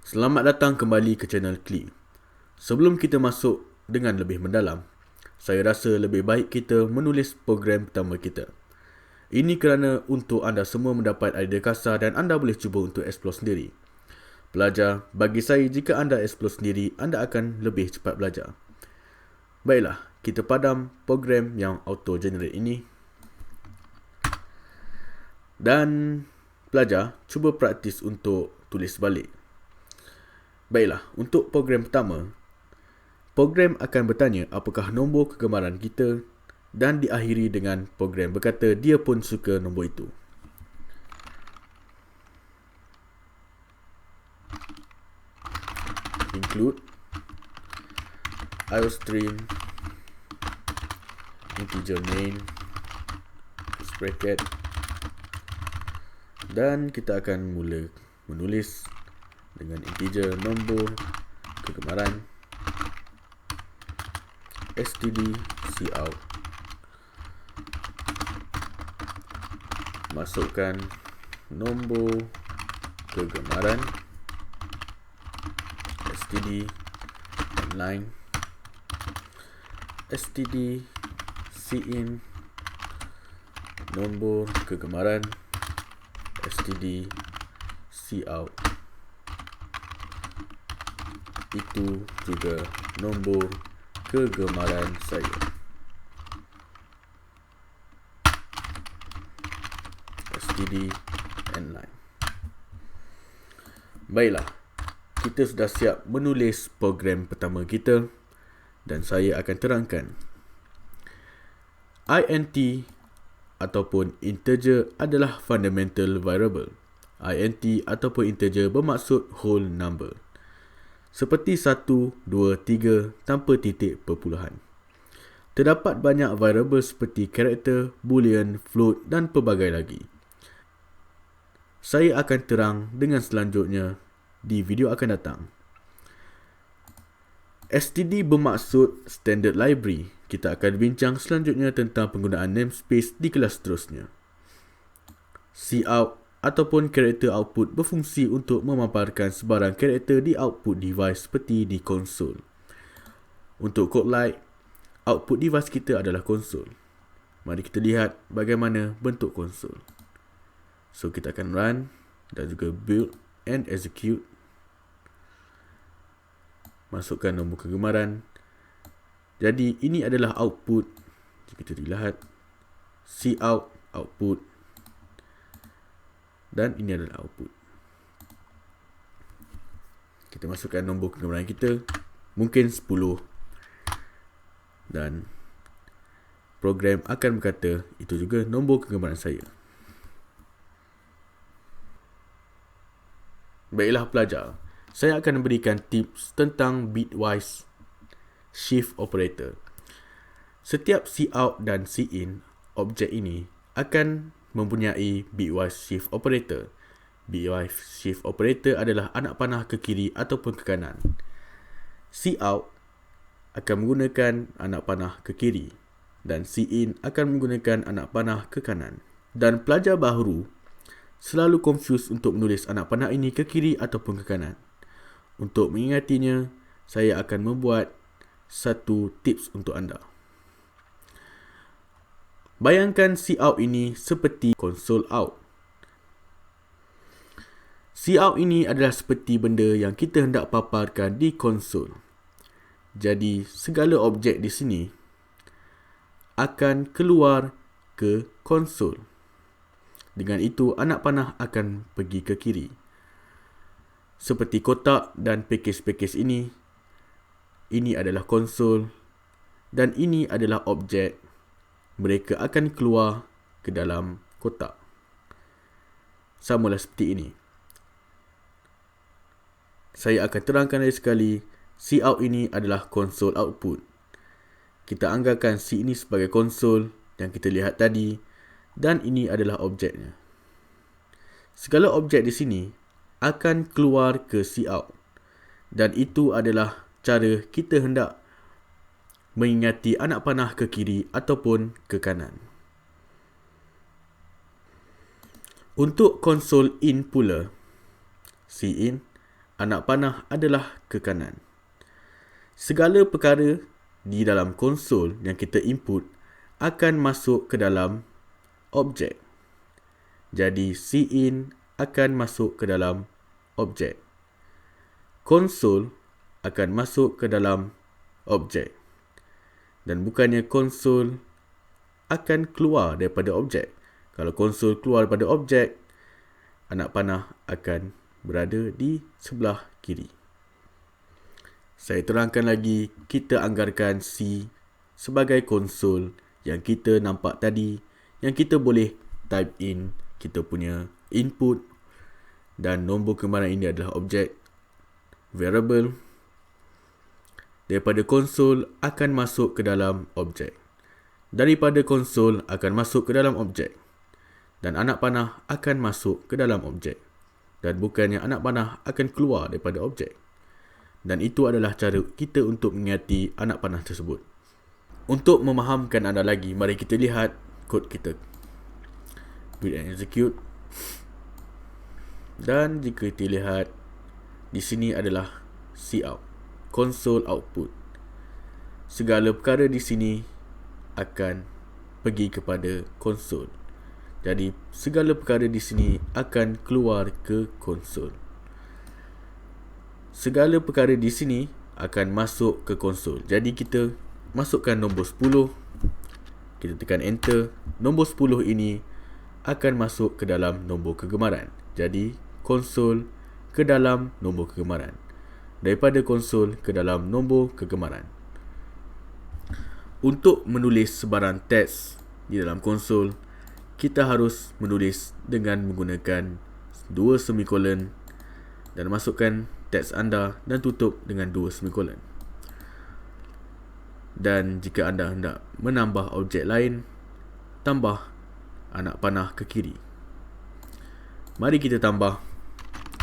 Selamat datang kembali ke channel Kli. Sebelum kita masuk dengan lebih mendalam, saya rasa lebih baik kita menulis program pertama kita. Ini kerana untuk anda semua mendapat idea kasar dan anda boleh cuba untuk explore sendiri. Pelajar, bagi saya jika anda explore sendiri, anda akan lebih cepat belajar. Baiklah, kita padam program yang auto-generate ini. Dan pelajar, cuba praktis untuk tulis balik. Baiklah, untuk program pertama, program akan bertanya apakah nombor kegemaran kita dan diakhiri dengan program berkata dia pun suka nombor itu. Include iostream integer name bracket, dan kita akan mula menulis dengan integer nombor kegemaran std cout, masukkan nombor kegemaran std line std cin nombor kegemaran std cout, itu juga nombor kegemaran saya. std line. Baiklah, kita sudah siap menulis program pertama kita dan saya akan terangkan. int ataupun integer adalah fundamental variable. int ataupun integer bermaksud whole number, seperti 1, 2, 3 tanpa titik perpuluhan. Terdapat banyak variable seperti karakter, boolean, float dan pelbagai lagi. Saya akan terang dengan selanjutnya di video akan datang. std bermaksud standard library. Kita akan bincang selanjutnya tentang penggunaan namespace di kelas seterusnya. cout ataupun karakter output berfungsi untuk memaparkan sebarang karakter di output device seperti di konsol. Untuk code like, output device kita adalah konsol. Mari kita lihat bagaimana bentuk konsol. So kita akan run dan juga build and execute. Masukkan nombor kegemaran. Jadi ini adalah output. Jika kita lihat cout output, dan ini adalah output. Kita masukkan nombor kegemaran kita, mungkin 10, dan program akan berkata itu juga nombor kegemaran saya. Baiklah pelajar, saya akan memberikan tips tentang bitwise shift operator. Setiap cout dan cin objek ini akan mempunyai bitwise shift operator. Bitwise shift operator adalah anak panah ke kiri ataupun ke kanan. cout akan menggunakan anak panah ke kiri dan cin akan menggunakan anak panah ke kanan. Dan pelajar baru selalu confuse untuk menulis anak panah ini ke kiri ataupun ke kanan. Untuk mengingatinya, saya akan membuat satu tips untuk anda. Bayangkan cout ini seperti console out. Cout ini adalah seperti benda yang kita hendak paparkan di konsol. Jadi segala objek di sini akan keluar ke konsol. Dengan itu anak panah akan pergi ke kiri. Seperti kotak dan pakej-pakej ini adalah konsol dan ini adalah objek. Mereka akan keluar ke dalam kotak. Samalah seperti ini. Saya akan terangkan lagi sekali, cout ini adalah console output. Kita anggarkan C ini sebagai konsol yang kita lihat tadi dan ini adalah objeknya. Segala objek di sini akan keluar ke cout dan itu adalah cara kita hendak mengingati anak panah ke kiri ataupun ke kanan. Untuk konsol in pula, cin anak panah adalah ke kanan. Segala perkara di dalam konsol yang kita input akan masuk ke dalam objek. Jadi cin akan masuk ke dalam objek. Konsol akan masuk ke dalam objek. Dan bukannya konsol akan keluar daripada objek. Kalau konsol keluar daripada objek, anak panah akan berada di sebelah kiri. Saya terangkan lagi, kita anggarkan C sebagai konsol yang kita nampak tadi, yang kita boleh type in kita punya input, dan nombor kegemaran ini adalah objek variable. Daripada konsol akan masuk ke dalam objek. Daripada konsol akan masuk ke dalam objek. Dan anak panah akan masuk ke dalam objek. Dan bukannya anak panah akan keluar daripada objek. Dan itu adalah cara kita untuk mengingati anak panah tersebut. Untuk memahamkan anda lagi, mari kita lihat kod kita. Build and execute. Dan jika kita lihat, di sini adalah cout, console output. Segala perkara di sini akan pergi kepada konsol. Jadi segala perkara di sini akan keluar ke konsol. Segala perkara di sini akan masuk ke konsol. Jadi kita masukkan nombor 10. Kita tekan enter. Nombor 10 ini akan masuk ke dalam nombor kegemaran. Jadi konsol ke dalam nombor kegemaran. Daripada konsol ke dalam nombor kegemaran. Untuk menulis sebarang teks di dalam konsol, kita harus menulis dengan menggunakan 2 semikolon dan masukkan teks anda dan tutup dengan 2 semikolon. Dan jika anda hendak menambah objek lain, tambah anak panah ke kiri. Mari kita tambah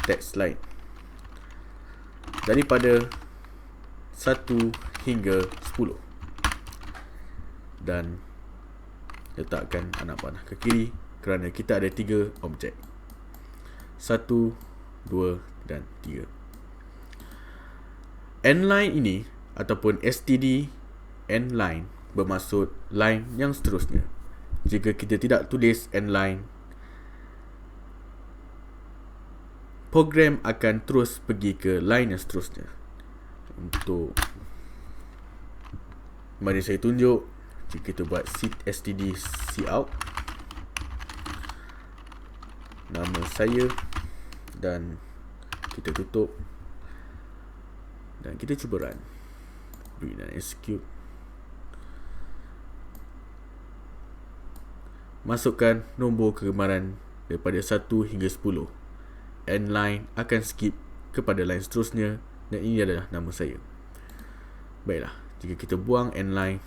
teks lain. Daripada 1 hingga 10. Dan letakkan anak panah ke kiri kerana kita ada 3 objek. 1, 2 dan 3. Endline ini ataupun std endline bermaksud line yang seterusnya. Jika kita tidak tulis endline, program akan terus pergi ke line yang seterusnya. Untuk mari saya tunjuk. Jika kita buat std cout, nama saya, dan kita tutup dan kita cuba run. Build dan execute. Masukkan nombor kegemaran daripada 1 hingga 10. Endline akan skip kepada line seterusnya dan ini adalah nama saya. Baiklah, jika kita buang endline,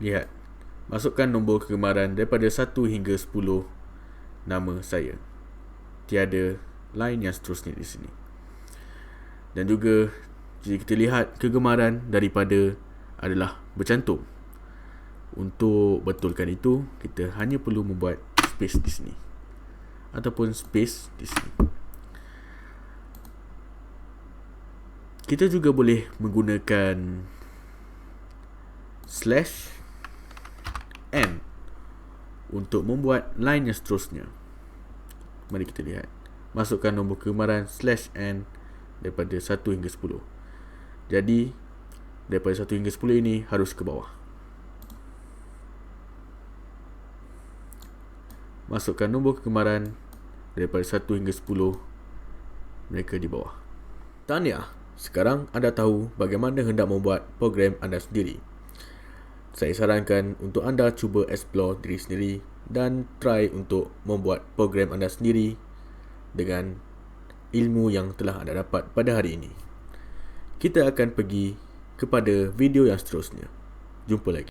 lihat, masukkan nombor kegemaran daripada 1 hingga 10, nama saya. Tiada line yang seterusnya di sini. Dan juga jika kita lihat, kegemaran daripada adalah bercantum. Untuk betulkan itu, kita hanya perlu membuat space di sini ataupun space di sini. Kita juga boleh menggunakan /n untuk membuat line yang seterusnya. Mari kita lihat. Masukkan nombor kegemaran /n daripada 1 hingga 10. Jadi daripada 1 hingga 10 ini harus ke bawah. Masukkan nombor kegemaran daripada 1 hingga 10, mereka di bawah. Tahniah, sekarang anda tahu bagaimana hendak membuat program anda sendiri. Saya sarankan untuk anda cuba explore diri sendiri dan try untuk membuat program anda sendiri dengan ilmu yang telah anda dapat pada hari ini. Kita akan pergi kepada video yang seterusnya. Jumpa lagi.